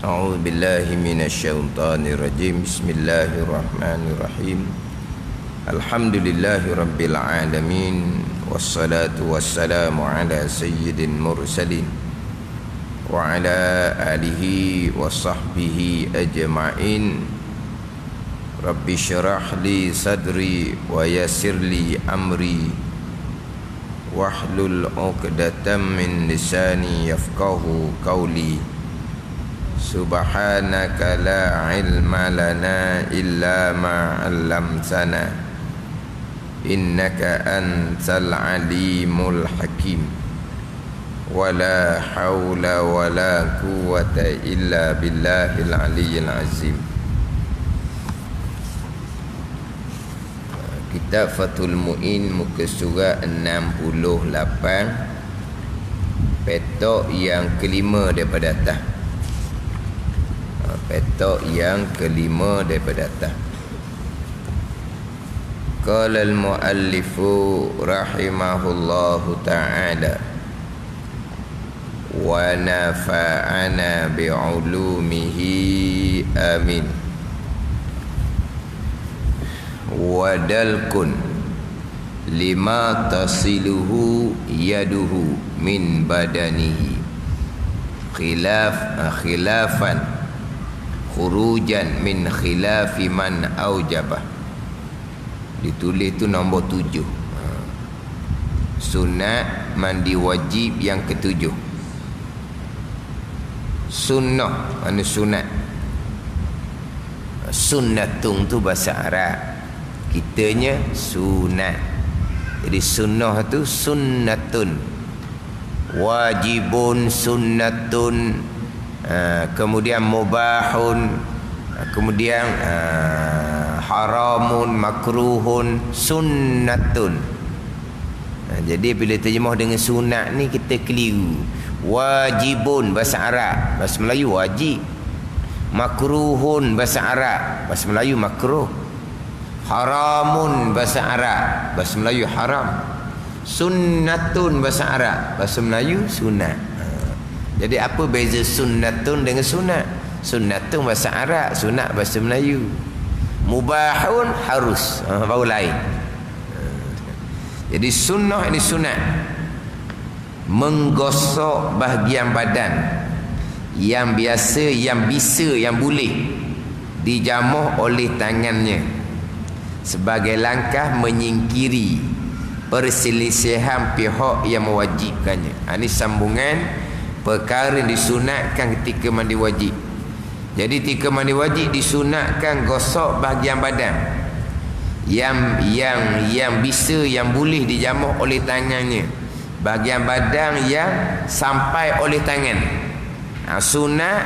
A'udzu billahi minasyaitonir rajim. Bismillahirrahmanirrahim. Alhamdulillahi rabbil alamin. Wassalatu wassalamu ala sayyidil mursalin wa ala alihi wa sahbihi ajma'in. Rabbi syrah li sadri wa yassir li amri wahlul 'uqdatam min lisani yafqahu qawli. Subhanaka la ilma lana illa ma 'allamtana innaka antal alimul hakim. Wala haula wala quwwata illa billahil aliyyil azim. Kitab Fathul Mu'in muka surat 68, petok yang kelima daripada atas. Petok yang kelima daripada atas. Qala al-muallifu rahimahullahu ta'ala wa nafa'ana bi'ulumihi amin. Wadalkun lima tasiluhu yaduhu min badanihi khilafan khurujan min khilafi man aujabah. Ditulis tu nombor 7. Sunat mandi wajib yang ke-7. Sunnah, mana sunat? Sunnatung tu bahasa Arab, kitanya sunat. Jadi sunnah tu sunnatun, wajibun, sunnatun, kemudian mubahun, kemudian haramun, makruhun, sunnatun. Jadi bila terjemah dengan sunat ni kita keliru. Wajibun bahasa Arab, bahasa Melayu wajib. Makruhun bahasa Arab, bahasa Melayu makruh. Haramun bahasa Arab, bahasa Melayu haram. Sunnatun bahasa Arab, bahasa Melayu sunat. Jadi apa beza sunnatun dengan sunat? Sunnatun bahasa Arab, sunat bahasa Melayu. Mubahun harus, baru lain. Jadi sunnah ini sunat. Menggosok bahagian badan yang biasa, yang bisa, yang boleh dijamah oleh tangannya sebagai langkah menyingkiri perselisihan pihak yang mewajibkannya. Ini sambungan perkara yang disunatkan ketika mandi wajib. Jadi ketika mandi wajib disunatkan gosok bahagian badan yang bisa, yang boleh dijamah oleh tangannya, bahagian badan yang sampai oleh tangan. Sunat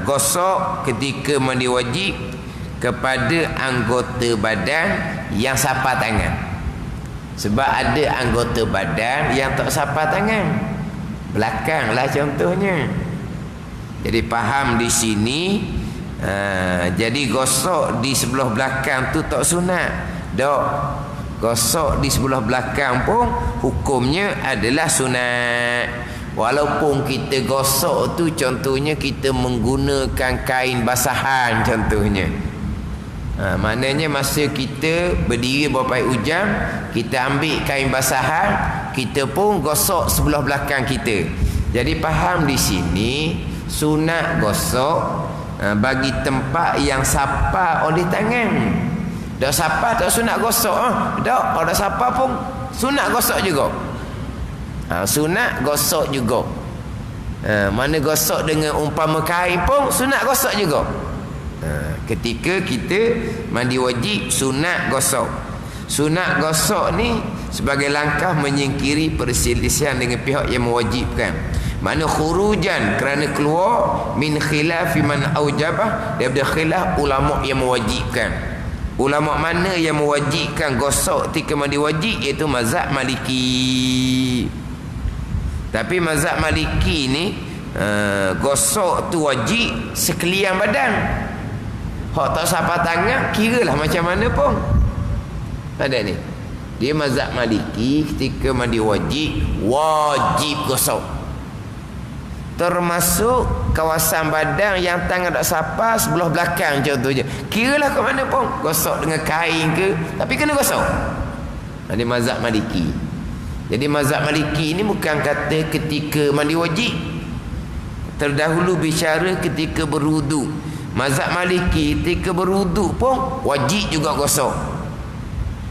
gosok ketika mandi wajib kepada anggota badan yang sapa tangan. Sebab ada anggota badan yang tak sapa tangan, belakang lah contohnya. Jadi faham di sini. Jadi gosok di sebelah belakang tu tak sunat. Dok, gosok di sebelah belakang pun hukumnya adalah sunat. Walaupun kita gosok tu contohnya kita menggunakan kain basahan contohnya. Maknanya masa kita berdiri berapa jam, kita ambil kain basahan, kita pun gosok sebelah belakang kita. Jadi faham di sini sunat gosok bagi tempat yang sapa oleh tangan. Dak sapa tak sunat gosok. Dak, kalau dak sapa pun sunat gosok juga. Sunat gosok juga. Mana gosok dengan umpama kain pun sunat gosok juga. Ketika kita mandi wajib sunat gosok. Sunat gosok ni sebagai langkah menyingkiri perselisihan dengan pihak yang mewajibkan. Mana khurujan, kerana keluar min khilafi man aujabah, daripada khilaf ulama yang mewajibkan. Ulama mana yang mewajibkan gosok ketika mandi wajib, iaitu mazhab Maliki. Tapi mazhab Maliki ni gosok tu wajib sekalian badan. Hak tak sapa tangan kiralah macam mana pun. Ada ni. Dia mazhab Maliki ketika mandi wajib gosok. termasuk kawasan badan yang tangan tak sapa sebelah belakang contohnya. Kiralah ke mana pun, gosok dengan kain ke, tapi kena gosok. Ini mazhab Maliki. Jadi mazhab Maliki ini bukan kata ketika mandi wajib. Terdahulu bicara ketika berwuduk. Mazhab Maliki ketika berwuduk pun wajib juga gosok.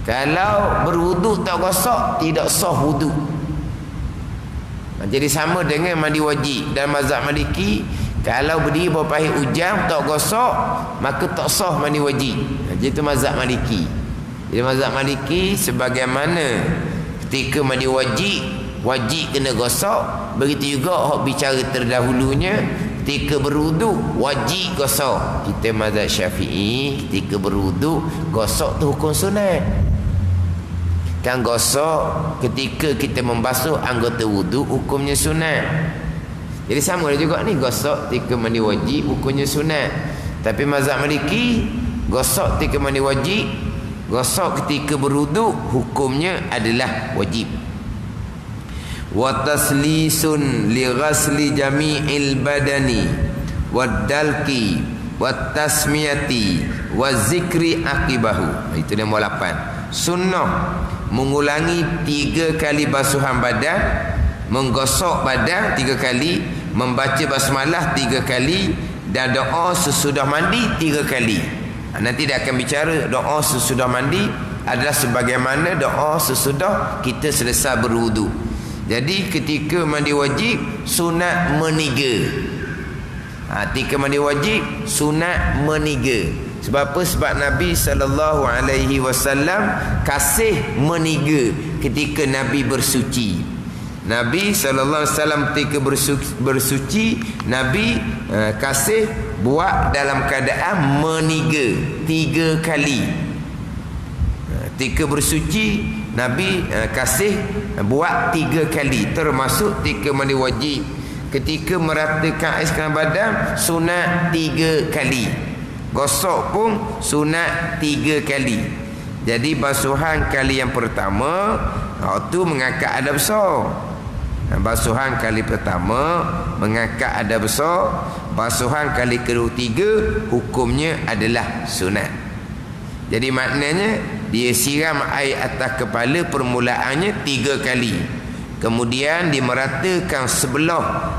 Kalau berwuduk tak gosok, tidak sah wuduk. Jadi sama dengan mandi wajib. Dan mazhab Maliki, kalau berdiri berapa hari hujan tak gosok, maka tak sah mandi wajib. Jadi itu mazhab Maliki. Jadi mazhab Maliki sebagaimana ketika mandi wajib, wajib kena gosok. Begitu juga hak bicara terdahulunya, ketika berwuduk wajib gosok. Kita mazhab Syafi'i, ketika berwuduk gosok tu hukum sunat. Kan gosok ketika kita membasuh anggota wuduk hukumnya sunat. Jadi sama juga ni, gosok ketika mandi wajib hukumnya sunat. Tapi mazhab Maliki, gosok ketika mandi wajib, gosok ketika berwuduk hukumnya adalah wajib. Wa taslisun li ghasli jami'il badani wad dalki wat tasmiyati waz zikri aqibahu. Itu nombor 8. Sunnah mengulangi 3 kali basuhan badan, menggosok badan 3 kali, membaca basmalah 3 kali, dan doa sesudah mandi 3 kali. Nanti dia akan bicara doa sesudah mandi adalah sebagaimana doa sesudah kita selesai berwuduk. Jadi ketika mandi wajib sunat meniga. Ketika mandi wajib sunat meniga. Sebab apa? Sebab Nabi SAW kasih meniga ketika Nabi bersuci. Nabi SAW ketika bersuci, Nabi kasih buat dalam keadaan meniga 3 kali. Ketika bersuci, Nabi kasih buat 3 kali, termasuk ketika mandi wajib. Ketika meratakan air sekalian badan sunat 3 kali. Gosok pun sunat 3 kali. Jadi basuhan kali yang pertama waktu mengangkat adab besar. Basuhan kali pertama mengangkat adab besar. Basuhan kali ketiga hukumnya adalah sunat. Jadi maknanya dia siram air atas kepala permulaannya 3 kali. Kemudian dimeratakan sebelah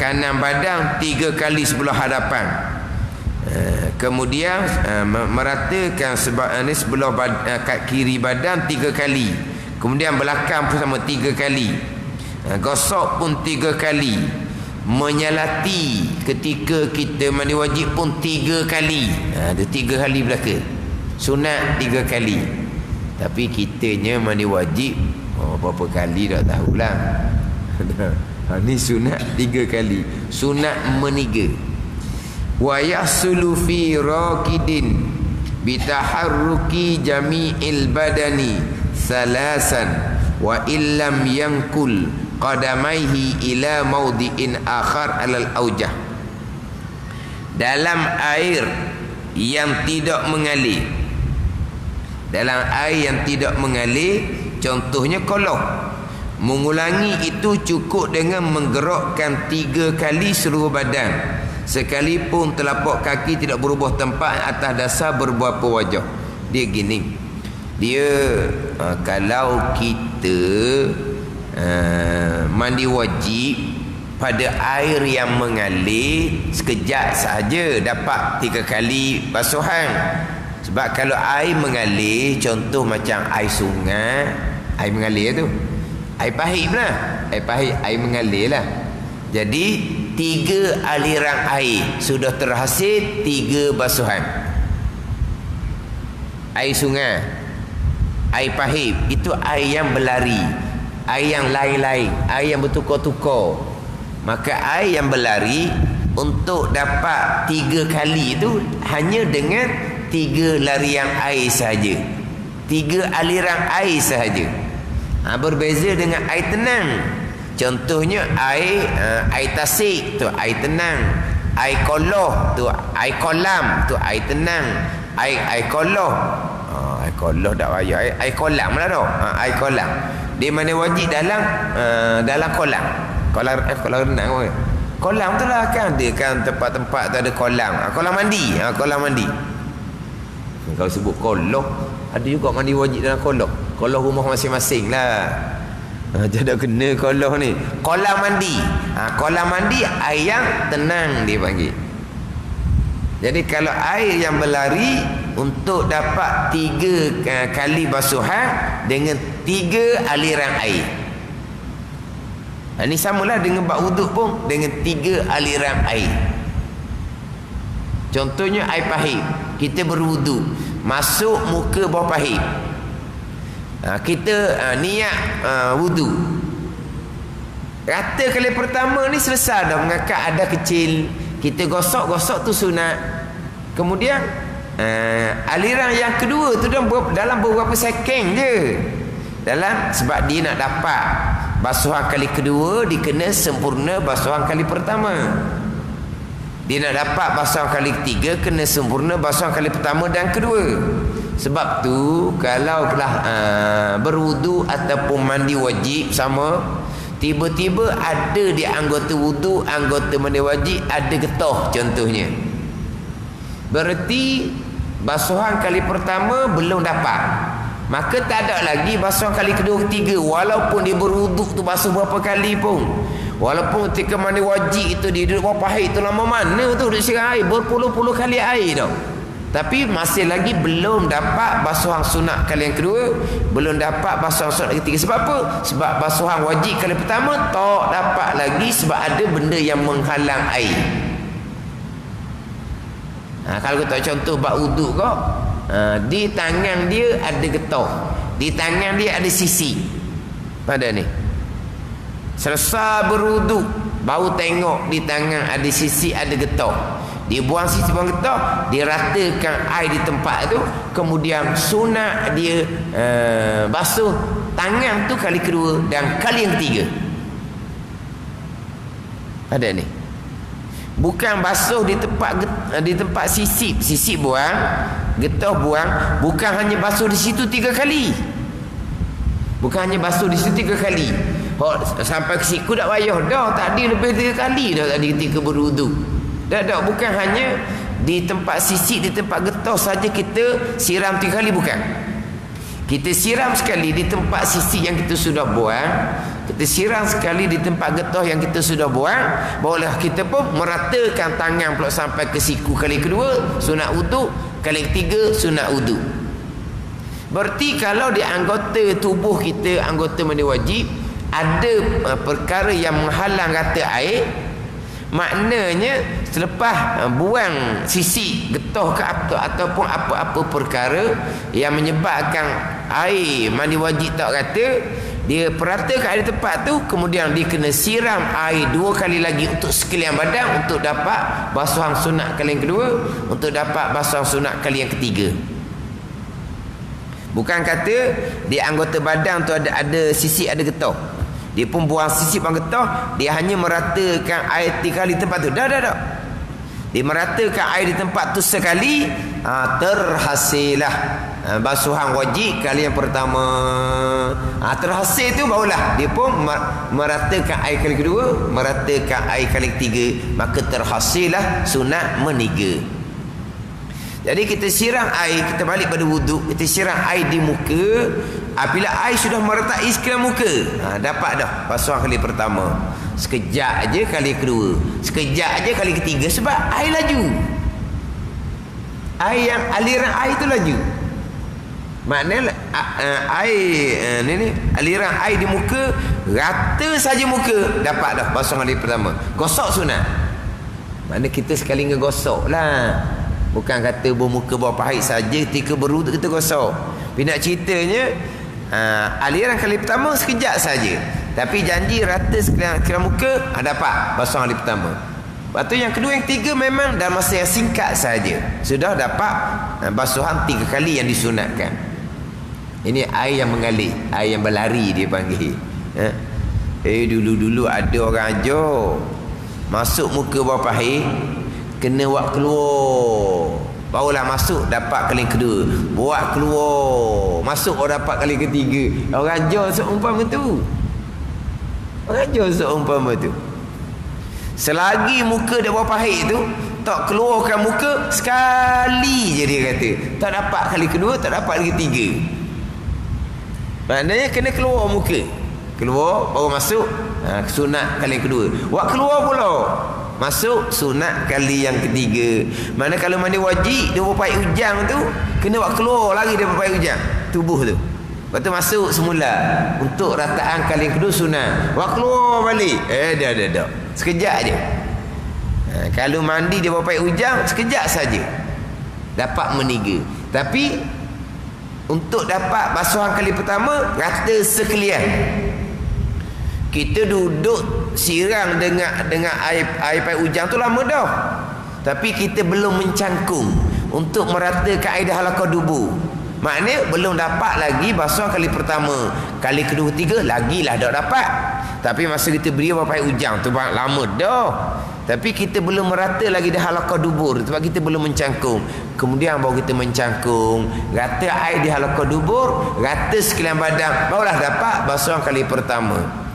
kanan badan 3 kali sebelah hadapan. Kemudian meratakan sebelah kat kiri badan 3 kali. Kemudian belakang pun sama 3 kali. Gosok pun 3 kali. Menyalati ketika kita mandi wajib pun 3 kali. Ada 3 kali belaka. Sunat 3 kali. Tapi kitanya mandi wajib berapa kali tak tahulah. Ni sunat 3 kali. Sunat meniga. Wa yahsulu fi raqidin bitaharruki jami'il badani salasan wa illam yankul qadamaihi ila mawdi'in akhar alal aujah. Dalam air yang tidak mengalir, dalam air yang tidak mengalir, contohnya kolong, mengulangi itu cukup dengan menggerakkan 3 kali seluruh badan, sekalipun telapak kaki tidak berubah tempat atas dasar beberapa wajah. Dia gini, dia kalau kita mandi wajib pada air yang mengalir, sekejap saja dapat 3 kali basuhan. Sebab kalau air mengalir, contoh macam air sungai, air mengalir tu, air pahit lah, air pahit, air mengalir lah. Jadi 3 aliran air sudah terhasil 3 basuhan. Air sungai, air pahit, itu air yang berlari, air yang lain-lain, air yang bertukar-tukar. Maka air yang berlari untuk dapat 3 kali itu hanya dengan 3 larian air sahaja, 3 aliran air sahaja. Berbeza dengan air tenang. Contohnya air tasik tu air tenang, air koloh tu air kolam tu air tenang, air koloh air koloh tak payah, air kolam lah tu, air kolam. Di mana wajib dalam kolam renang pun. Kolam tu lah kan, dia kan tempat-tempat tu ada kolam. Kolam mandi. Kolam mandi. Kalau sebut kolam, ada juga mandi wajib dalam kolam. Kolam rumah masing-masing lah. Jadi kena kolam ni. Kolam mandi. Kolam mandi air yang tenang dia panggil. Jadi kalau air yang berlari untuk dapat 3 kali basuhan dengan 3 aliran air. Ini samalah dengan bak wuduk pun dengan 3 aliran air. Contohnya air pahit. Kita berwuduk, masuk muka bawah pahit. Kita niat wuduk. Rata kali pertama ni selesai dah, mengangkat ada kecil. Kita gosok-gosok tu sunat. Kemudian aliran yang kedua tu dalam beberapa second je. Sebab dia nak dapat basuhan kali kedua, dia kena sempurna basuhan kali pertama. Dia nak dapat basuhan kali ketiga, kena sempurna basuhan kali pertama dan kedua. Sebab tu kalau berwudu ataupun mandi wajib sama, tiba-tiba ada di anggota wudu, anggota mandi wajib ada getah contohnya, berarti basuhan kali pertama belum dapat, maka tak ada lagi basuhan kali kedua ketiga. Walaupun dia berwuduk tu basuh berapa kali pun, walaupun ketika mandi wajib itu dia duduk bawah pahit tu lama mana tu duduk siram air berpuluh-puluh kali air tau, tapi masih lagi belum dapat basuhan sunat kali yang kedua, belum dapat basuhan sunat ketiga. Sebab apa? Sebab basuhan wajib kali pertama tak dapat lagi sebab ada benda yang menghalang air. Kalau kita contoh bak wuduk kau, di tangan dia ada getah, di tangan dia ada sisi. Pada ni selesai berwuduk baru tengok di tangan ada sisi, ada getah. Dia buang sisi, buang getah, dia ratakan air di tempat tu, kemudian sunat dia basuh tangan tu kali kedua dan kali yang ketiga. Ada ni. Bukan basuh di tempat sisip buang, getah buang, bukan hanya basuh di situ 3 kali. Bukan hanya basuh di situ 3 kali. Sampai ke siku tak payah dah, tadi lebih 3 kali dah tadi ketika berwuduk. Dah bukan hanya di tempat sisik, di tempat getah saja kita siram 3 kali, bukan. Kita siram sekali di tempat sisik yang kita sudah buang, kita siram sekali di tempat getah yang kita sudah buang, barulah kita pun meratakan tangan pula sampai ke siku kali kedua sunat wuduk, kali ketiga sunat wuduk. Berarti kalau di anggota tubuh kita, anggota mandi wajib, ada perkara yang menghalang rata air, maknanya selepas buang sisi getah ke ataupun apa-apa perkara yang menyebabkan air mandi wajib tak rata, dia peratakan air tempat tu, kemudian dia kena siram air 2 kali lagi untuk sekalian badan, untuk dapat basuhan sunat kali yang kedua, untuk dapat basuhan sunat kali yang ketiga. Bukan kata di anggota badan tu ada sisi, ada getah, dia pun buang sisi, buang getah, dia hanya meratakan air 3 kali tempat tu. Dah. Dia meratakan air di tempat tu sekali, terhasillah basuhan wajib kali yang pertama. Terhasil tu barulah dia pun meratakan air kali kedua, meratakan air kali ketiga, maka terhasillah sunat meniga. Jadi kita siram air, kita balik pada wuduk, kita siram air di muka. Apabila air sudah meratakan sekalian muka, dapat dah basuhan kali pertama. Sekejap aja kali kedua, sekejap aja kali ketiga, sebab air laju. Air yang aliran air tu laju. Maknanya air ni aliran air di muka, rata saja muka, dapat dah basuhan kali pertama. Gosok sunat. Maknanya kita sekali ngegosok lah, bukan kata bermuka bawah pahit saja ketika berwuduk kita gosok. Tapi nak ceritanya aliran kali pertama sekejap saja, tapi janji rata sekalian muka dapat basuhan kali pertama. Lepas tu yang kedua, yang ketiga memang dalam masa yang singkat saja sudah dapat basuhan 3 kali yang disunatkan. Ini air yang mengalir, air yang berlari dia panggil. Dulu-dulu ada orang ajar masuk muka bawah pahit, kena buat keluar, barulah masuk dapat kali kedua, buat keluar, masuk orang dapat kali ketiga. Orang ajar seumpama tu, orang ajar seumpama tu. Selagi muka dia buat pahit tu, tak keluarkan muka sekali je dia kata. Tak dapat kali kedua, tak dapat kali ketiga. Maknanya kena keluar muka. Keluar baru masuk sunat kali yang kedua. Wak keluar pula masuk sunat kali yang ketiga. Mana kalau mandi wajib dia berpahit ujang tu, kena wak keluar lagi dia berpahit ujang tubuh tu. Lepas tu masuk semula untuk rataan kali yang kedua sunat. Wak keluar balik. Dah. Sekejap je. Kalau mandi dia berpahit ujang, sekejap saja dapat meniga. Tapi untuk dapat basuhan kali pertama rata sekalian. Kita duduk sirang dengan air pahit ujang tu lama dah. Tapi kita belum mencangkung untuk meratakan air dah halaqah dubur. Maknanya belum dapat lagi basuhan kali pertama. Kali kedua, ketiga lagilah dah dapat. Tapi masa kita beri pahit ujang tu lama dah. Tapi kita belum merata lagi dah halaqah dubur sebab kita belum mencangkung. Kemudian baru kita mencangkung, rata air di halaqah dubur, rata sekalian badan, barulah dapat basuhan kali pertama.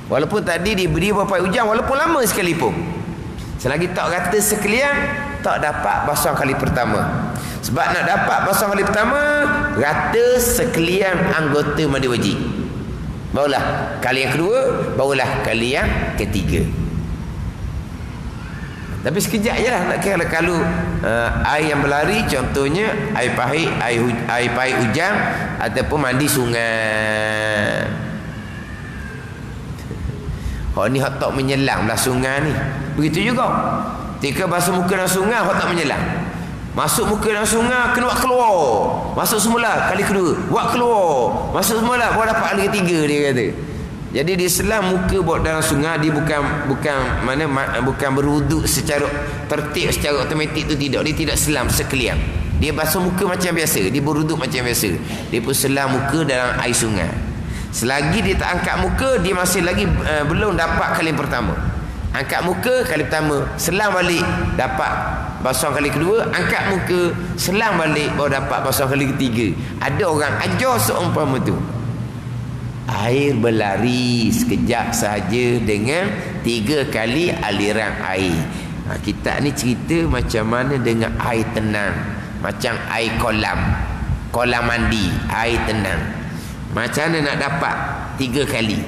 Walaupun tadi diberi pahit ujang, walaupun lama sekalipun, selagi tak rata sekalian, tak dapat basuhan kali pertama. Sebab nak dapat basuhan kali pertama, rata sekalian anggota mandi wajib. Barulah kali yang kedua, barulah kali yang ketiga. Tapi sekejap je lah nak kira. Kalau air yang berlari, contohnya air pahit ujang ataupun mandi sungai. Ni hak tak menyelam lah sungai ni. Begitu juga ketika basuh muka dalam sungai, hak tak menyelam. Masuk muka dalam sungai, kena buat keluar. Masuk semula kali kedua, buat keluar. Masuk semula, baru dapat kali ketiga, dia kata. Jadi di Islam muka buat dalam sungai, dia bukan berwuduk secara tertib, secara automatik tu tidak. Dia tidak selam sekalian. Dia basuh muka macam biasa, dia berwuduk macam biasa. Dia pun selam muka dalam air sungai. Selagi dia tak angkat muka, dia masih lagi belum dapat kali pertama. Angkat muka kali pertama, selam balik, dapat basuhan kali kedua. Angkat muka, selam balik, baru dapat basuhan kali ketiga. Ada orang ajar seumpama tu. Air berlari sekejap sahaja dengan 3 kali aliran air. Kita ni cerita macam mana dengan air tenang. Macam air kolam mandi, air tenang. Macam mana nak dapat 3 kali?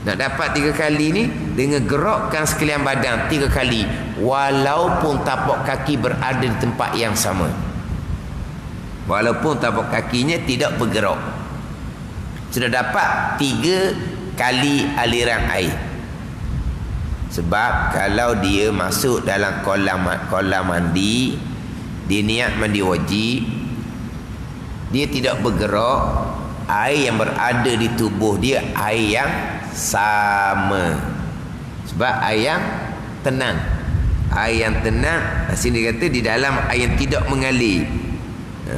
Nak dapat 3 kali ni dengan gerakkan sekalian badan 3 kali, walaupun tapak kaki berada di tempat yang sama. Walaupun tapak kakinya tidak bergerak, sudah dapat 3 kali aliran air. Sebab kalau dia masuk dalam kolam mandi, dia niat mandi wajib, dia tidak bergerak, air yang berada di tubuh dia air yang sama. Sebab air yang tenang. Air yang tenang, sini kata di dalam air yang tidak mengalir.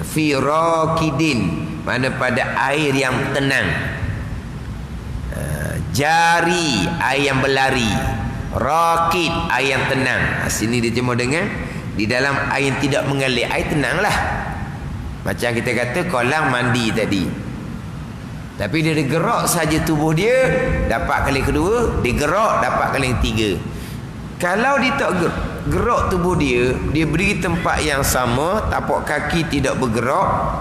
Fi raqidin, mana pada air yang tenang. Jari, air yang berlari. Raqid, air yang tenang. Sini dia cuma dengan di dalam air yang tidak mengalir, air tenanglah. Macam kita kata kolam mandi tadi. Tapi dia gerak saja tubuh dia, dapat kali kedua, dia gerak dapat kali yang ketiga. Kalau dia tak gerak tubuh dia, dia beri tempat yang sama, tapak kaki tidak bergerak,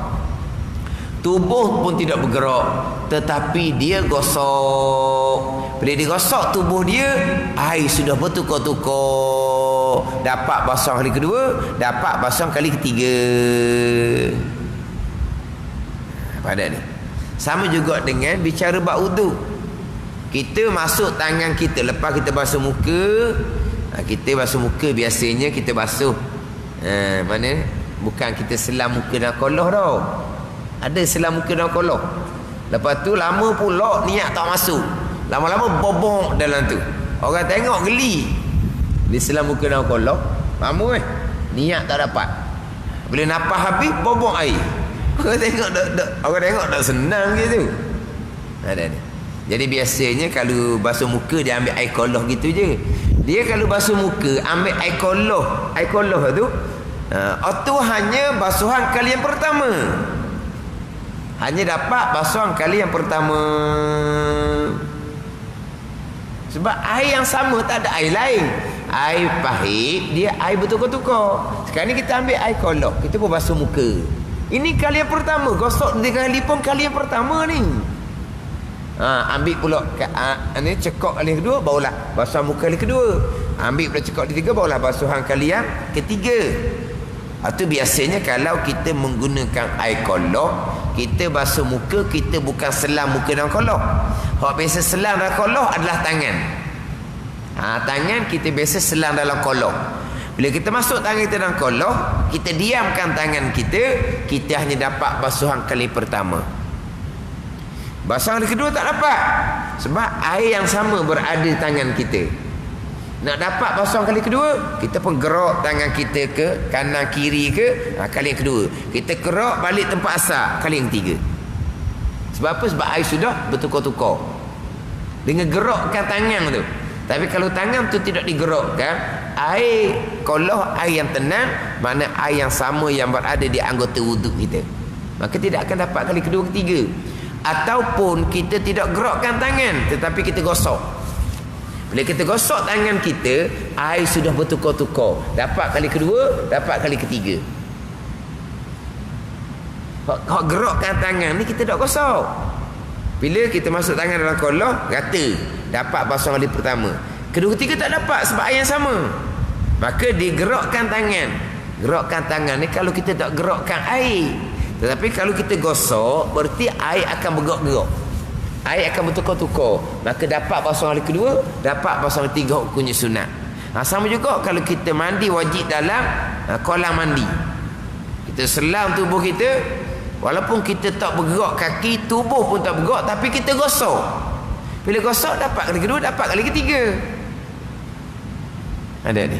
tubuh pun tidak bergerak, tetapi dia gosok. Bila dia gosok tubuh dia, air sudah bertukar-tukar. Dapat basuhan kali kedua, dapat basuhan kali ketiga. Pada ni sama juga dengan bicara bab wudu. Kita masuk tangan kita lepas kita basuh muka. Kita basuh muka biasanya kita basuh mana? Bukan kita selam muka dalam kolah tau. Ada selam muka dalam kolah. Lepas tu lama pula niat tak masuk. Lama-lama bobok dalam tu. Orang tengok geli. Dia selam muka dalam kolah, lama niat tak dapat. Bila napas habis bobok air. Orang tengok tak senang gitu. Ada. Jadi biasanya kalau basuh muka dia ambil air kolah gitu je. Dia kalau basuh muka ambil air kolah tu itu hanya basuhan kali yang pertama. Hanya dapat basuhan kali yang pertama. Sebab air yang sama tak ada air lain. Air pahit dia air bertukar-tukar. Sekarang ni kita ambil air kolok, kita pun basuh muka. Ini kali yang pertama, gosok 3 kali pun kali yang pertama ni. Ambil pula ni cekok kali kedua, barulah basuh muka kali kedua. Ambil pula cekok kali ketiga, barulah basuhan kali yang ketiga. Itu biasanya kalau kita menggunakan air kolok, kita basuh muka, kita bukan selam muka dalam kolok. Hak biasa selam dalam kolok adalah tangan. Tangan kita biasa selam dalam kolok. Bila kita masuk tangan kita dalam kolok, kita diamkan tangan kita, kita hanya dapat basuhan kali pertama. Basuhan kali kedua tak dapat. Sebab air yang sama berada di tangan kita. Nak dapat basuhan kali kedua, kita pun gerak tangan kita ke kanan kiri ke, kali yang kedua. Kita gerak balik tempat asal, kali yang ketiga. Sebab apa? Sebab air sudah bertukar-tukar. Dengan gerakkan tangan tu. Tapi kalau tangan tu tidak digerakkan, air kolok, air yang tenang, mana air yang sama yang berada di anggota wuduk kita, maka tidak akan dapat kali kedua ketiga. Ataupun kita tidak gerakkan tangan, tetapi kita gosok. Bila kita gosok tangan kita, air sudah bertukar-tukar. Dapat kali kedua, dapat kali ketiga. Hak gerakkan tangan ni kita tak gosok. Bila kita masuk tangan dalam kolok, rata. Dapat basuh kali pertama. Kedua ketiga tak dapat sebab air yang sama. Maka digerakkan tangan. Gerakkan tangan ni kalau kita tak gerakkan air. Tetapi kalau kita gosok, berarti air akan bergerak-gerak. Air akan bertukar-tukar. Maka dapat basuh kali kedua, dapat basuh kali ketiga hukumnya sunat. Sama juga kalau kita mandi wajib dalam kolam mandi. Kita selam tubuh kita, walaupun kita tak bergerak kaki, tubuh pun tak bergerak, tapi kita gosok. Bila gosok dapat kali kedua, dapat kali ketiga. Ada ni.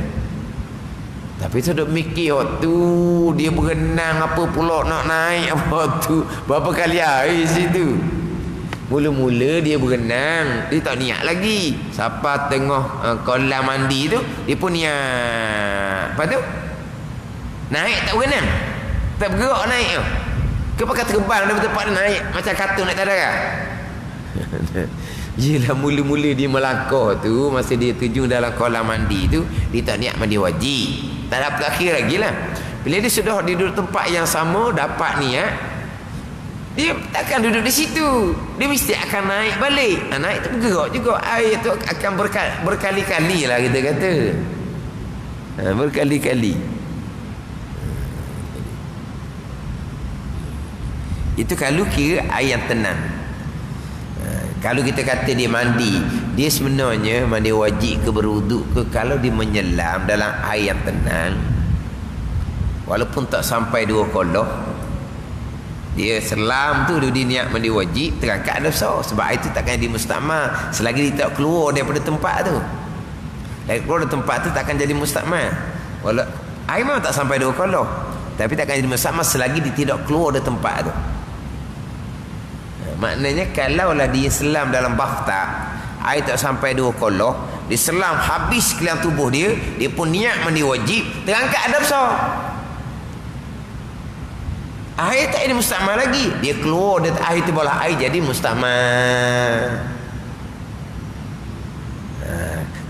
Tapi tu duk mikir waktu dia berenang apa pula nak naik apa tu. Berapa kali air situ. Mula-mula dia berenang, dia tak niat lagi. Siapa tengah kolam mandi tu, dia pun niat. Lepas tu naik tak berenang. Tak bergerak naik tu. Ke pakai terbang dari tempat dia naik macam kartun naik darat. Yelah mula-mula dia melangkah tu, masa dia terjun dalam kolam mandi tu, dia tak niat mandi wajib. Tak dapat akhir lagi lah. Bila dia sudah duduk tempat yang sama, dapat niat, dia takkan duduk di situ. Dia mesti akan naik balik. Naik tu bergerak juga. Air tu akan berkali-kali lah kita kata. Berkali-kali. Itu kalau kira air yang tenang. Kalau kita kata dia mandi, dia sebenarnya mandi wajib ke berwuduk ke kalau dia menyelam dalam air yang tenang, walaupun tak sampai 2 kolok, dia selam tu dia niat mandi wajib, terangkat ada besar. Sebab air tu takkan jadi mustakmal selagi dia tak keluar daripada tempat tu. Dari keluar dari tempat tu takkan jadi mustakmal. Walau air memang tak sampai 2 kolok, tapi takkan jadi mustakmal selagi dia tidak keluar dari tempat tu. Maknanya kalaulah dia selam dalam bathtub, air tak sampai 2 kolok, dia selam habis sekalian tubuh dia, dia pun niat mandi wajib, terangkat ada besar. Air tak jadi mustakmal lagi, dia keluar dari air tu bola air jadi mustakmal.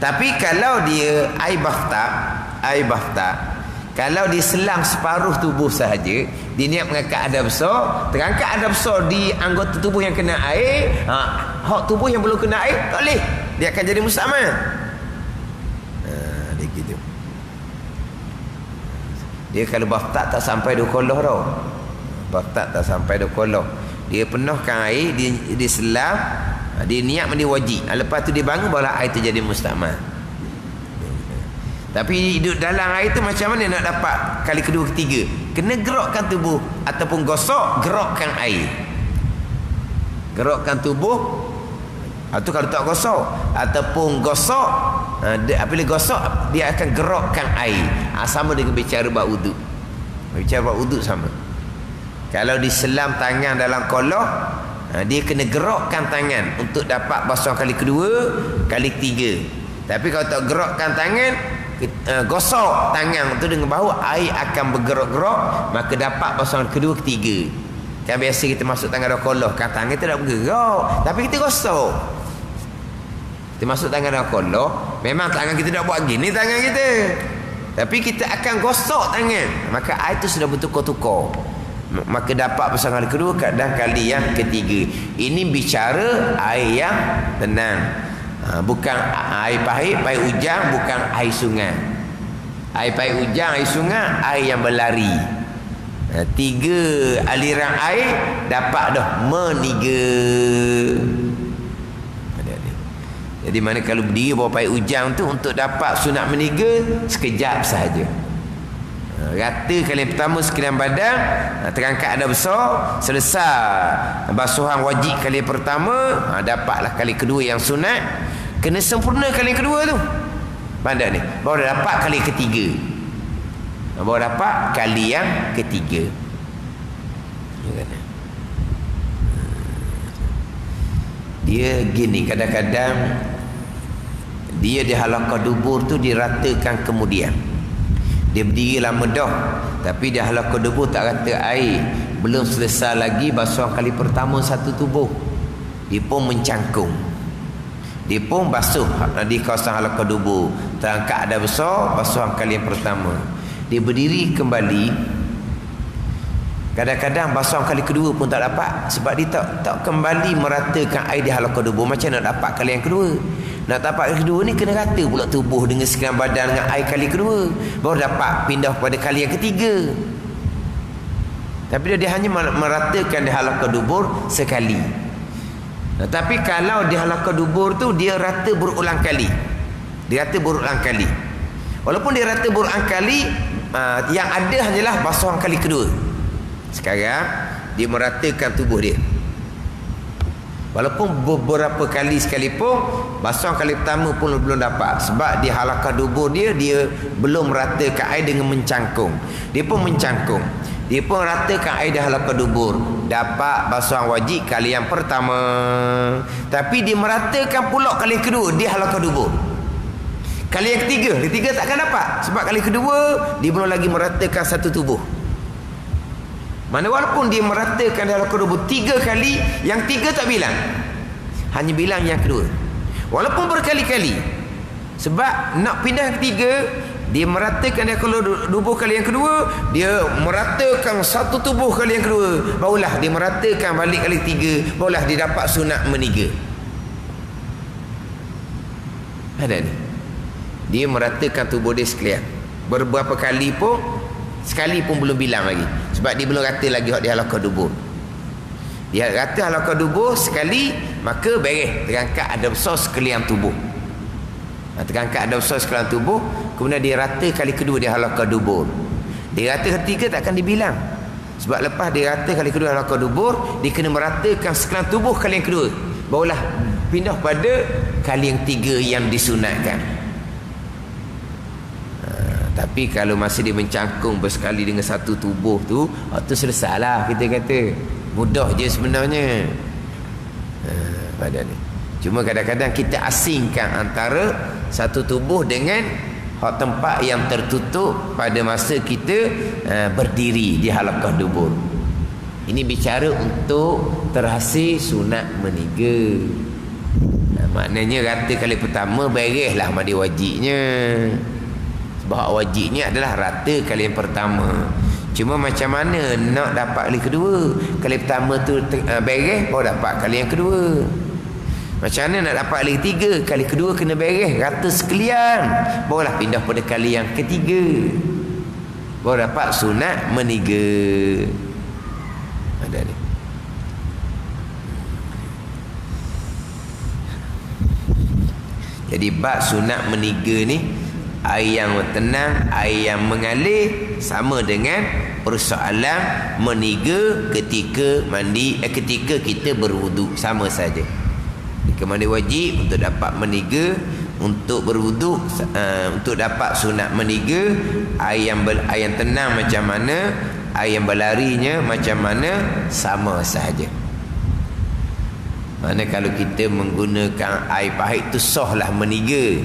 Tapi kalau dia air bathtub, kalau dia selang separuh tubuh sahaja, dia niat mengangkat adab besar, terangkat adab besar di anggota tubuh yang kena air, hak tubuh yang belum kena air tak boleh, dia akan jadi mustakmal. Dia gitu. Dia kalau bathtub tak sampai 2 kolok tau. Bathtub tak sampai 2 kolok. Dia penuhkan air, dia selam, dia niat mandi wajib. Lepas tu dia bangun, barulah air tu jadi mustakmal. Tapi hidup dalam air tu macam mana nak dapat kali kedua ketiga? Kena gerakkan tubuh ataupun gosok, gerakkan air. Gerakkan tubuh atau kalau tak gosok ataupun gosok, apabila gosok dia akan gerakkan air. Sama dengan bicara bab wuduk. Bicara bab wuduk sama. Kalau diselam tangan dalam kolok, dia kena gerakkan tangan untuk dapat basuh kali kedua, kali ketiga. Tapi kalau tak gerakkan tangan, gosok tangan tu dengan bahu, air akan bergerak-gerak, maka dapat basuhan kedua ketiga. Kan biasa kita masuk tangan dalam kolok, kan tangan tu tak bergerak, tapi kita gosok. Kita masuk tangan dalam kolor, memang tangan kita nak buat gini tangan kita. Tapi kita akan gosok tangan. Maka air itu sudah bertukar-tukar. Maka dapat pasangan kedua dan kali yang ketiga. Ini bicara air yang tenang. Bukan air pahit, air hujan, bukan air sungai. Air pahit hujan, air sungai, air yang berlari. 3 aliran air dapat dah meniga. Jadi mana kalau berdiri bawah air hujan tu untuk dapat sunat meniga sekejap sahaja. Rata kali yang pertama sekalian badan, terangkat ada besar, selesai basuhan wajib kali yang pertama, dapatlah kali kedua yang sunat. Kena sempurna kali yang kedua tu. Pandai ni. Baru dapat kali yang ketiga. Baru dapat kali yang ketiga. Dia gini, kadang-kadang dia di halaqah dubur tu diratakan kemudian. Dia berdiri lama dah, tapi di halaqah dubur tak rata air. Belum selesai lagi basuhan kali pertama satu tubuh. Dia pun mencangkung. Dia pun basuh di kawasan halaqah dubur. Terangkat ada besar, basuhan kali yang pertama. Dia berdiri kembali. Kadang-kadang basuhan kali kedua pun tak dapat. Sebab dia tak kembali meratakan air di halaqah dubur. Macam nak dapat kali yang kedua? Nak dapat kali kedua ni kena rata pula tubuh dengan sekalian badan dengan air kali kedua. Baru dapat pindah pada kali yang ketiga. Tapi dia hanya meratakan di halaqah dubur sekali. Tapi kalau di halaqah dubur tu dia rata berulang kali. Dia rata berulang kali. Walaupun dia rata berulang kali, yang ada hanyalah basuhan kali kedua. Sekarang dia meratakan tubuh dia. Walaupun beberapa kali sekalipun, basuhan kali pertama pun belum dapat. Sebab di halaqah dubur dia belum meratakan air dengan mencangkung. Dia pun mencangkung. Dia pun ratakan air di halaqah dubur. Dapat basuhan wajib kali yang pertama. Tapi dia meratakan pula kali yang kedua di halaqah dubur. Kali yang ketiga takkan dapat. Sebab kali kedua dia belum lagi meratakan satu tubuh. Mana walaupun dia meratakan di halaqah dubur 3 kali, yang 3 tak bilang. Hanya bilang yang kedua. Walaupun berkali-kali. Sebab nak pindah yang ketiga, dia meratakan di halaqah dubur kali yang kedua, dia meratakan satu tubuh kali yang kedua, barulah dia meratakan balik kali ketiga, barulah dia dapat sunat meniga. Ada ni. Dia meratakan tubuh dia sekalian. Beberapa kali pun, sekali pun belum bilang lagi. Sebab dia belum rata lagi di halaqah dubur. Dia rata halaqah dubur sekali, maka beres. Terangkat ada besar sekalian tubuh. Terangkat ada besar sekalian tubuh, kemudian dia rata kali kedua di halaqah dubur. Dia rata ketiga takkan dibilang. Sebab lepas dia rata kali kedua halaqah dubur, dia kena meratakan sekalian tubuh kali yang kedua. Barulah pindah pada kali yang tiga yang disunatkan. Tapi kalau masih dia mencangkung bersekali dengan satu tubuh tu, tu selesailah kita kata. Mudah je sebenarnya. Pada ni. Cuma kadang-kadang kita asingkan antara satu tubuh dengan tempat yang tertutup pada masa kita berdiri di halaqah dubur. Ini bicara untuk terhasil sunat meniga. Maknanya rata kali pertama bereslah mandi wajibnya. Sebab wajibnya adalah rata kali yang pertama. Cuma macam mana nak dapat kali kedua? Kali pertama tu beres, baru dapat kali yang kedua. Macam mana nak dapat kali ketiga? Kali kedua kena beres, rata sekalian, barulah pindah pada kali yang ketiga, baru dapat sunat meniga. Ada ni. Jadi bab sunat meniga ni, air yang tenang, air yang mengalir, sama dengan persoalan meniga ketika mandi, ketika kita berwuduk, sama saja. Ketika mandi wajib untuk dapat meniga, untuk berwuduk, untuk dapat sunat meniga, air yang tenang macam mana, air yang berlarinya macam mana, sama sahaja. Mana kalau kita menggunakan air pahit tu sahlah meniga,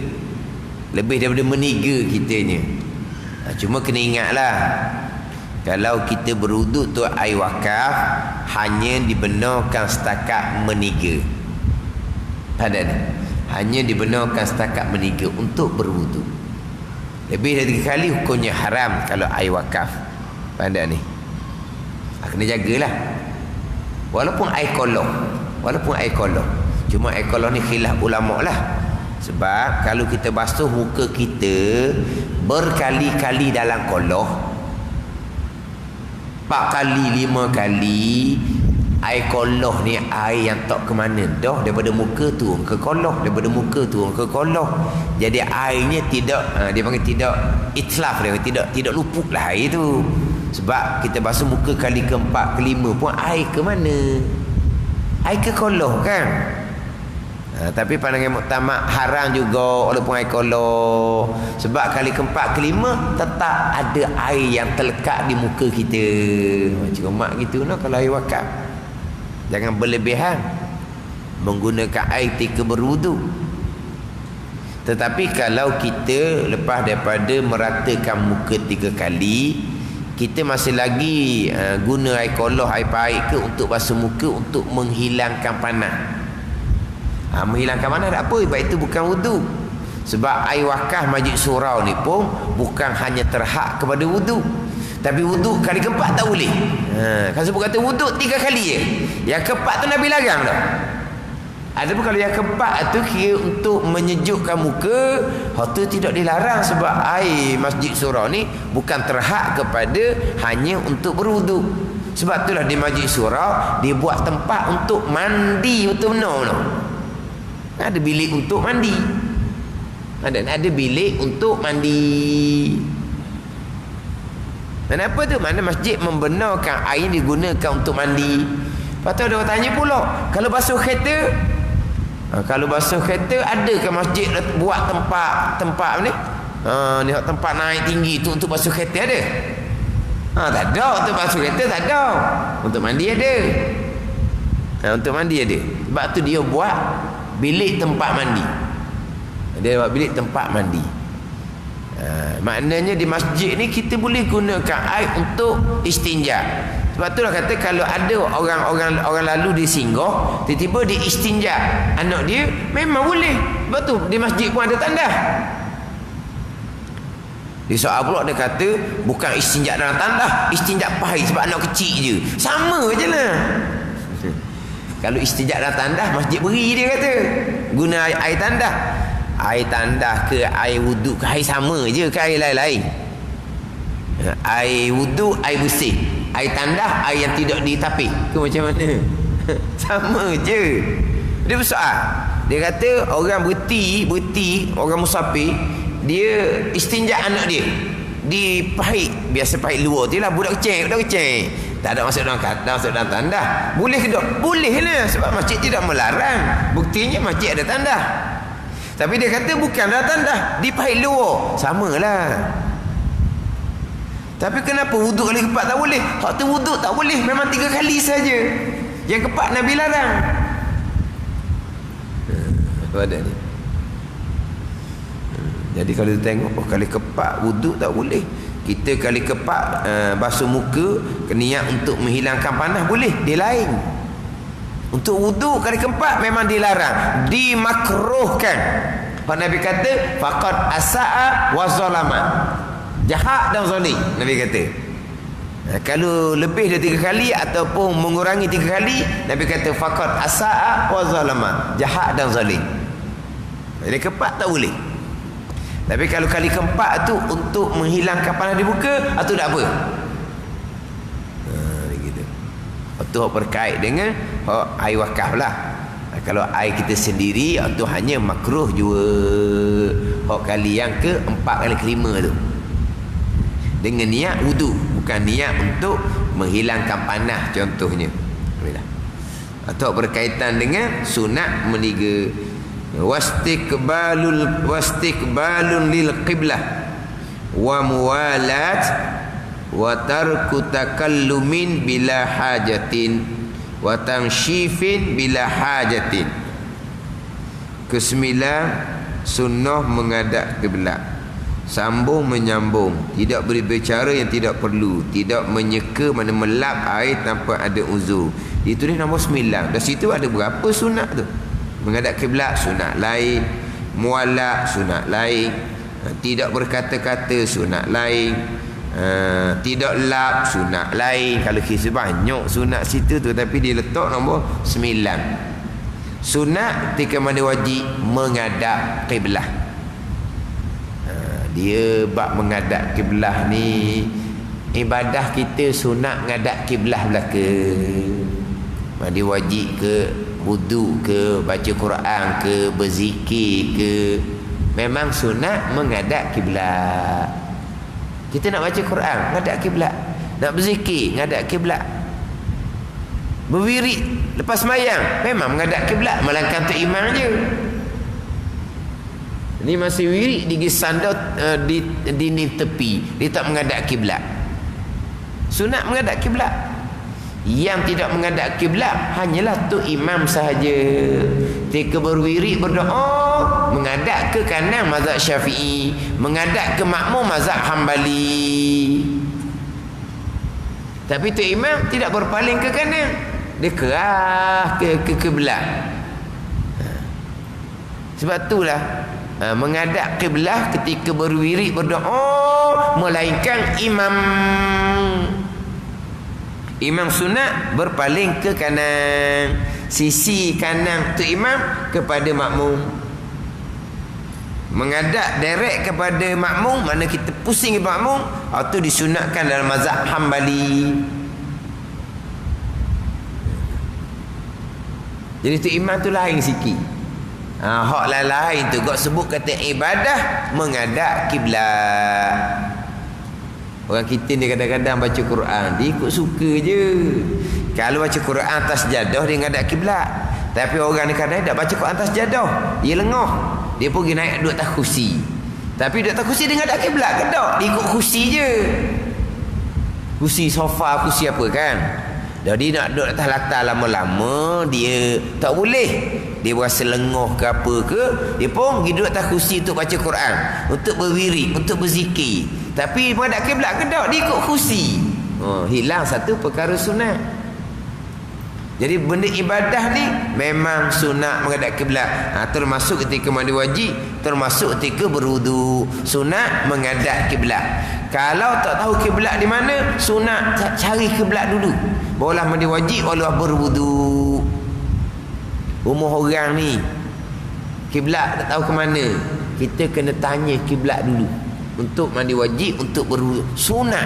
lebih daripada meniga kitanya. Cuma kena ingatlah, kalau kita berwuduk tu air wakaf, hanya dibenarkan setakat meniga. Ada ni. hanya dibenarkan setakat meniga untuk berwudu. Lebih dari 3 kali hukumnya haram kalau air wakaf. Pandai ni. Kena jagalah. Walaupun air kolong. Cuma air kolong ni khilaf ulama lah. Sebab kalau kita basuh muka kita berkali-kali dalam kolong, 4 kali, 5 kali, air kolong ni air yang tak ke mana dah, daripada muka turun ke kolong, jadi airnya tidak dia panggil tidak itlaf, dia tidak luput lah air tu. Sebab kita basuh muka kali ke-4, ke-5 pun air ke mana? Air ke kolong kan? Tapi pandangan muktamad haram juga walaupun air kolong. Sebab kali ke-4, ke-5 tetap ada air yang terlekat di muka kita. Macam mak gitu no, kalau air wakaf. Jangan berlebihan menggunakan air ketika berwudu. Tetapi kalau kita lepas daripada meratakan muka 3 kali, kita masih lagi guna air kolong, air pahit ke untuk basuh muka untuk menghilangkan panas. Menghilangkan panas tak apa, sebab itu bukan wudu. Sebab air wakaf Masjid Surau ni pun bukan hanya terhad kepada wudu, tapi wudu kali ke-4 tak boleh. Kan sebut kata wudu 3 kali je. Yang ke-4 tu Nabi larang dah. Adapun kalau yang ke-4 tu kira untuk menyejukkan muka, hal tu tidak dilarang sebab air Masjid Surau ni bukan terhad kepada hanya untuk berwudu. Sebab itulah di Masjid Surau dia buat tempat untuk mandi betul-betul. Ada bilik untuk mandi. Ada bilik untuk mandi. Dan apa tu? Mana masjid membenarkan air digunakan untuk mandi. Lepas tu ada orang tanya pula, kalau basuh kereta, ada ke masjid buat tempat ni? Ni tempat naik tinggi tu untuk basuh kereta ada? Tak ada. Untuk basuh kereta tak ada. Untuk mandi ada. Untuk mandi ada. Sebab tu dia buat bilik tempat mandi. Maknanya di masjid ni kita boleh gunakan air untuk istinja. Sebab itulah kata kalau ada orang lalu di singgah, tiba-tiba dia istinja anak dia, memang boleh. Sebab tu di masjid pun ada tandas. Di soal pula dia kata bukan istinja dalam tandas, istinja pahit sebab anak kecil je. Sama je lah. Kalau istinja dalam tandas, masjid beri dia kata guna air tandas. Air tandas ke air wuduk ke air sama je ke air lain-lain. Air wuduk air bersih, air tandas air yang tidak ditapik ke macam mana? Sama je. Dia bersoal, dia kata orang berti orang musafir, dia istinja anak dia di pahit, biasa pahit luar tu lah, budak kecil tak ada masuk dalam tandas. Boleh ke tak? Boleh lah, sebab masjid tidak melarang. Buktinya masjid ada tandas. Tapi dia kata bukan dalam tandas, di pahit luar. Samalah. Tapi kenapa wuduk kali ke-4 tak boleh? Hak tu wuduk tak boleh, memang 3 kali saja. Yang ke-4 Nabi larang. Apa ada ni? Jadi kalau tengok kali ke-4 wuduk tak boleh. Kita kali ke-4 basuh muka niat untuk menghilangkan panas boleh, dia lain. Untuk wuduk kali ke-4 memang dilarang, dimakruhkan. Pak Nabi kata faqad asaa wa zalama, jahat dan zalim. Nabi kata kalau lebih dari 3 kali ataupun mengurangi 3 kali, Nabi kata faqad asaa wa zalama, jahat dan zalim. Kali ke-4 tak boleh. Tapi kalau kali ke-4 tu untuk menghilangkan panas di muka, itu tak apa. Gitu. Itu berkait dengan air wakaf lah. Kalau air kita sendiri, itu hanya makruh juga. Kali yang ke-4 kali ke-5 tu dengan niat wudu, bukan niat untuk menghilangkan panas contohnya. Atau berkaitan dengan sunat meniga. Wastiqbalun lil qiblah wa muwalat wa tarku takallumin bila hajatin wa tamshifin bila hajatin. Kesembilan, sunnah menghadap kiblat, sambung menyambung, tidak berbicara yang tidak perlu, tidak menyeka mana melap air tanpa ada uzur. Itu ni nombor 9. Dari situ ada berapa sunat tu? Menghadap kiblat sunat lain, muallaq sunat lain, tidak berkata-kata sunat lain, tidak lap sunat lain. Kalau kisah banyak sunat situ tu, tapi dia letak nombor 9. Sunat ketika mandi wajib menghadap kiblat. Dia bab menghadap kiblat ni, ibadah kita sunat menghadap kiblat belakang. Mandi wajib ke, wudu ke, baca Quran ke, berzikir ke, memang sunat menghadap kiblat. Kita nak baca Quran, menghadap kiblat. Nak berzikir, menghadap kiblat. Berwirid lepas sembahyang, memang menghadap kiblat, melainkan untuk imam je. Ni masih wirid di sandar di ni tepi, dia tak menghadap kiblat. Sunat menghadap kiblat. Yang tidak menghadap kiblat hanyalah tu imam sahaja. Ketika berwirid berdoa, menghadap ke kanan mazhab Syafi'i, menghadap ke makmum mazhab Hambali. Tapi tu imam tidak berpaling ke kanan, dia kerah ke kiblat. Sebab itulah menghadap kiblat ketika berwirid berdoa, melainkan imam sunat berpaling ke kanan, sisi kanan tu imam kepada makmum. Menghadap direct kepada makmum, mana kita pusing ke makmum, itu disunatkan dalam mazhab Hambali. Jadi tu imam tu lain sikit. Hak lain tu kau sebut kata ibadah menghadap kiblat. Orang kita ni kadang-kadang baca Quran, dia ikut suka je. Kalau baca Quran atas jadah, dia ngadap kiblat. Tapi orang ni kadang tak baca Quran atas jadah, dia lengah, dia pergi naik duduk atas kursi. Tapi duduk atas kursi dia ngadap kiblat ke tak? Dia ikut kursi je. Kursi sofa, kursi apa kan. Jadi nak duduk atas latar lama-lama, dia tak boleh. Dia berasa lengah ke apa ke, dia pun pergi duduk atas kursi untuk baca Quran, untuk berwirid, untuk berzikir. Tapi menghadap kiblat ke tak? Dia ikut kursi. Hilang satu perkara sunat. Jadi benda ibadah ni memang sunat menghadap kiblat. Termasuk ketika mandi wajib, termasuk ketika berwudu, sunat menghadap kiblat. Kalau tak tahu kiblat di mana, sunat cari kiblat dulu. Barulah mandi wajib, barulah berwudu. Rumah orang ni kiblat tak tahu ke mana, kita kena tanya kiblat dulu. Untuk mandi wajib, untuk berwudu, sunat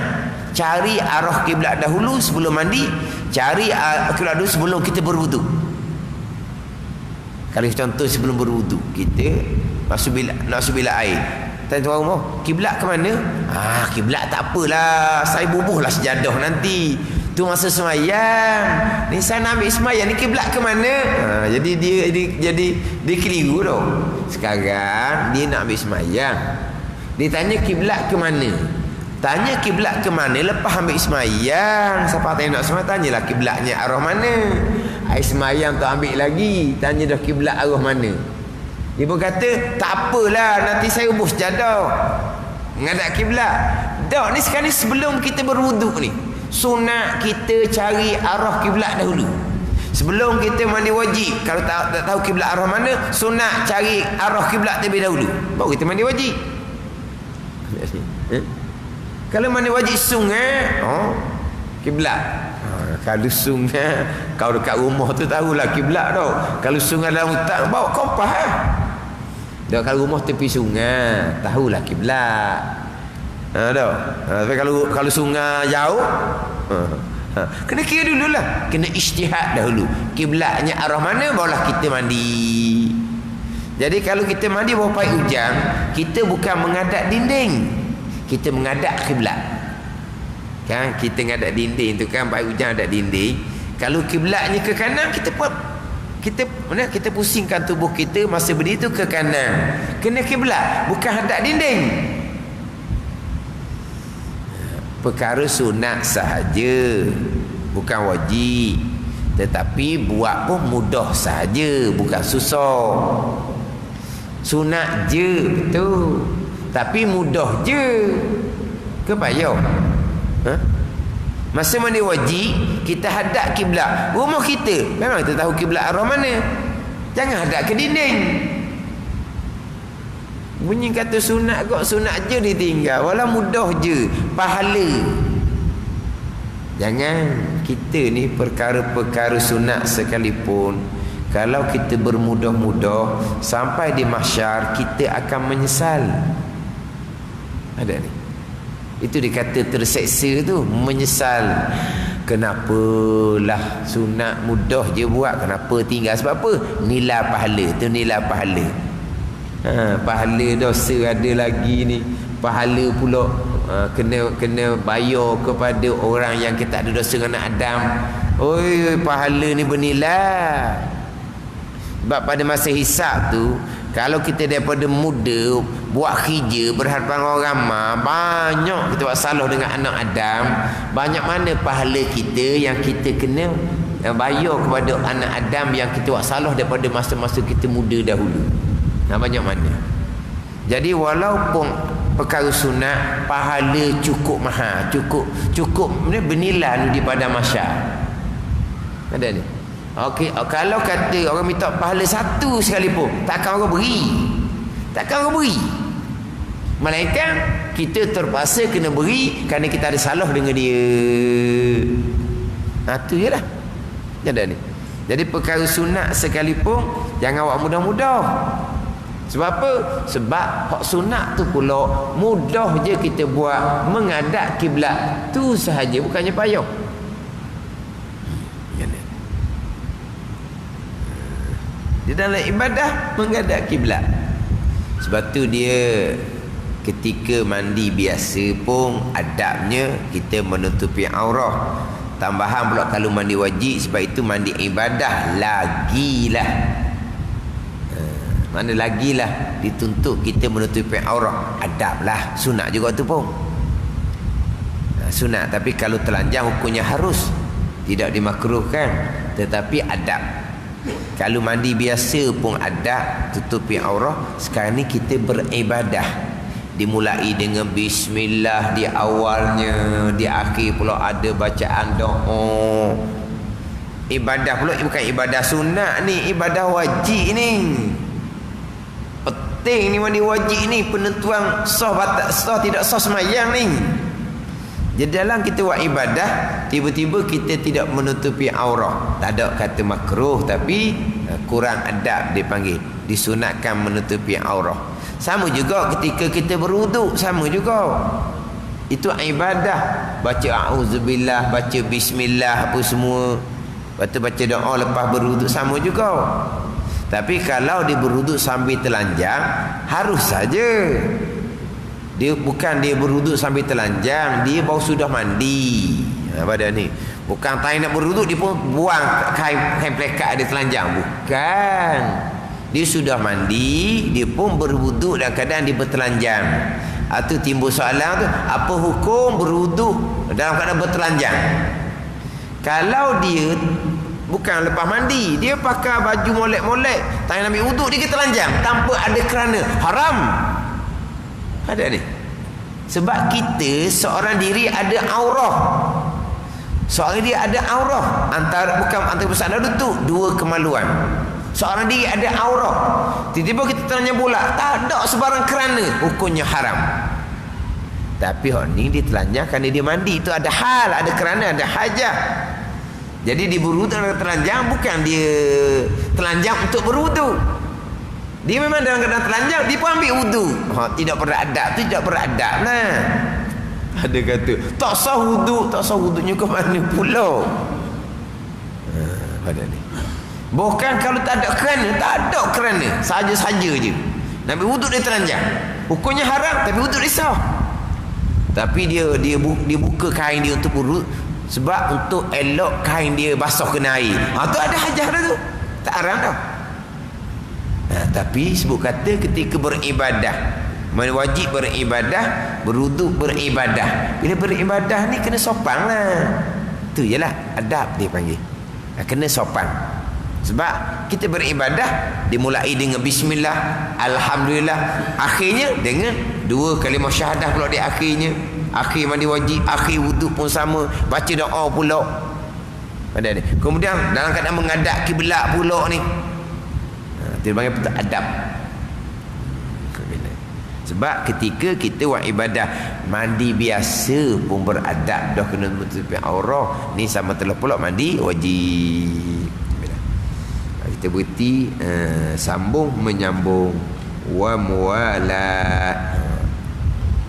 cari arah kiblat dahulu sebelum mandi, cari kiblat dulu sebelum kita berwudu. Kalau contoh sebelum berwudu, kita nak bila air, tanya tuan rumah, kiblat ke mana? Kiblat tak apalah, saya bubuhlah sejadah nanti. Tu masa semayang, ni saya nak ambil semayang, ni kiblat ke mana? Jadi dia keliru tau. Sekarang dia nak ambil semayang, dia tanya kiblat ke mana. Tanya kiblat ke mana lepas ambil semayang. Siapa tanya nak semayang, tanyalah kiblatnya arah mana. Air semayang tak ambil lagi, tanya dah kiblat arah mana. Dia pun kata tak apalah, nanti saya ubus jadah, menghadap kiblat. Tak, ni sekarang ni sebelum kita berwuduk ni, sunat kita cari arah kiblat dahulu. Sebelum kita mandi wajib, kalau tak tahu kiblat arah mana, sunat cari arah kiblat terlebih dahulu, baru kita mandi wajib. Kalau mandi wajib sungai, kiblat. Kalau sungai, kau dekat rumah tu tahulah kiblat tau. Kalau sungai dalam hutan, bawa kompas dah. Kalau rumah tepi sungai, tahulah kiblat. Tapi kalau sungai jauh, kena kira dululah, kena ijtihad dahulu. Kiblatnya arah mana, barulah kita mandi. Jadi kalau kita mandi bawah payung hujan, kita bukan menghadap dinding, kita menghadap kiblat. Kan kita menghadap dinding tu kan, payung hujan ada dinding. Kalau kiblatnya ke kanan, kita pusingkan tubuh kita masa berdiri tu ke kanan. Kena kiblat, bukan hadap dinding. Perkara sunat sahaja, bukan wajib. Tetapi buat pun mudah sahaja, bukan susah. Sunat je betul, tapi mudah je. Ke payah? Masa mandi wajib, kita hadap kiblat. Rumah kita memang kita tahu kiblat arah mana, Jangan hadap ke dinding. Bunyi kata sunat kok, sunat je ditinggal. Walau mudah je, pahala. Jangan. Kita ni perkara-perkara sunat sekalipun, kalau kita bermudah-mudah sampai di mahsyar, kita akan menyesal. Ada ni. Itu dikata terseksa tu, menyesal. Kenapalah sunat mudah je buat, kenapa tinggal? Sebab apa? Nilai pahala tu, nilai pahala. Pahala dosa ada lagi ni. Pahala pula kena bayar kepada orang yang kita ada dosa dengan Adam. Oi, pahala ni bernilai. Sebab pada masa hisab tu, kalau kita daripada muda buat kerja berhadapan orang ramai, banyak kita buat salah dengan anak Adam, banyak mana pahala kita yang kita kena bayar kepada anak Adam yang kita buat salah daripada masa-masa kita muda dahulu. Banyak mana. Jadi walaupun perkara sunat, pahala cukup mahal, cukup bernilai di pada masyarakat. Ada ni. Okey, kalau kata orang minta pahala satu sekalipun, takkan orang beri. Takkan orang beri. Melainkan kita terpaksa kena beri kerana kita ada salah dengan dia. Tu je lah. Ada ni. Jadi perkara sunat sekalipun jangan buat mudah-mudah. Sebab apa? Sebab hak sunat tu pula mudah je kita buat, menghadap kiblat tu sahaja, bukannya payah. Di dalam ibadah menghadap kiblat. Sebab tu dia ketika mandi biasa pun adabnya kita menutupi aurat. Tambahan pula kalau mandi wajib, sebab itu mandi ibadah lagilah. Mana lagilah dituntut kita menutupi aurat. Adab lah, sunat juga tu pun. Sunat, tapi kalau telanjang hukumnya harus, tidak dimakruhkan, tetapi adab. Kalau mandi biasa pun adab, tutupi aurat. Sekarang ni kita beribadah, dimulai dengan bismillah di awalnya, di akhir pula ada bacaan doa. Ibadah pula bukan ibadah sunat ni, ibadah wajib ni. Penting ni mandi wajib ni, penentuan sah batal, sah tidak sah semayang ni. Jadi dalam kita buat ibadah, tiba-tiba kita tidak menutupi aurat. Tak ada kata makruh, tapi kurang adab dipanggil. Disunatkan menutupi aurat. Sama juga ketika kita berwuduk, sama juga. Itu ibadah. Baca a'udzubillah, baca bismillah, apa semua. Lepas tu baca doa lepas berwuduk, sama juga. Tapi kalau dia berwuduk sambil telanjang, harus saja. Dia bukan dia berwuduk sambil telanjang, dia baru sudah mandi. Pada ni. Bukan tak nak berwuduk dia pun buang kain plekat dia telanjang. Bukan. Dia sudah mandi, dia pun berwuduk dalam keadaan dia bertelanjang. Itu timbul soalan tu, apa hukum berwuduk dalam keadaan bertelanjang? Kalau dia bukan lepas mandi, dia pakai baju molek-molek, tak nak ambil wuduk, dia telanjang tanpa ada kerana, haram. Ada ni. Sebab kita seorang diri ada aurah. Seorang diri ada aurah. Bukan antara persoalan itu, dua kemaluan. Seorang diri ada aurah. Tiba-tiba kita telanjang pula, tak ada sebarang kerana, hukumnya haram. Tapi orang ni dia telanjang kerana dia mandi, itu ada hal, ada kerana, ada hajat. Jadi dia berwuduk dalam telanjang, bukan dia telanjang untuk berwuduk. Dia memang dalam keadaan telanjang, dia pun ambil wuduk. Tidak beradab tu, tidak beradab lah. Ada kata, tak sah wuduk, tak sah wuduknya ke mana pula? Pada ni. Bukan kalau tak ada kerana, tak ada kerana. Saja-saja je. Nak ambil wuduk dia telanjang. Hukumnya haram, tapi wuduk dia sah. Tapi dia buka kain dia untuk berwuduk. Sebab untuk elok kain dia basah kena air. Tu ada hajah dah tu. Tak haram dah. Tapi sebut kata ketika beribadah, wajib beribadah, berwuduk beribadah. Bila beribadah ni kena sopan lah. Tu je lah adab dia panggil. Kena sopan. Sebab kita beribadah dimulai dengan bismillah, alhamdulillah, akhirnya dengan dua kalimah syahadah pula di akhirnya. Akhir mandi wajib, akhir wuduk pun sama, baca doa pula. Ada ni. Kemudian dalam keadaan menghadap kiblat pula ni. Itu panggil betul adab. Sebab ketika kita buat ibadah mandi biasa pun beradab, dah kena menutupi aurat, ni sama telah pula mandi wajib. Kita berhenti, sambung menyambung. Wa muwalat.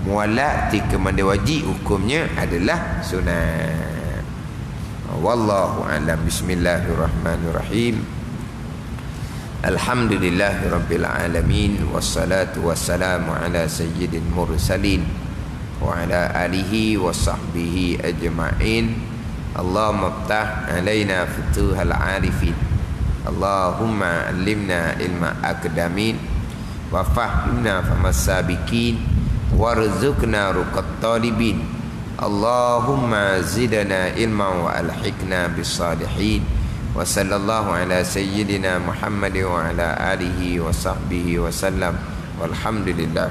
Muwalat ketika mandi wajib hukumnya adalah sunat. Wallahu a'lam. Bismillahirrahmanirrahim. Alhamdulillahirabbil alamin, wassalatu wassalamu ala sayyidil mursalin wa ala alihi wa sahbihi ajma'in. Allahumma iftah alaina futuhal arifin. Allahumma allimna ilma akdamin wa fahimna famassabikin warzuqna ruqat talibin. Allahumma zidna ilman wa alhiqna bis salihin. Wa sallallahu ala sayyidina Muhammad wa ala alihi wa sahbihi wa sallam. Walhamdulillah.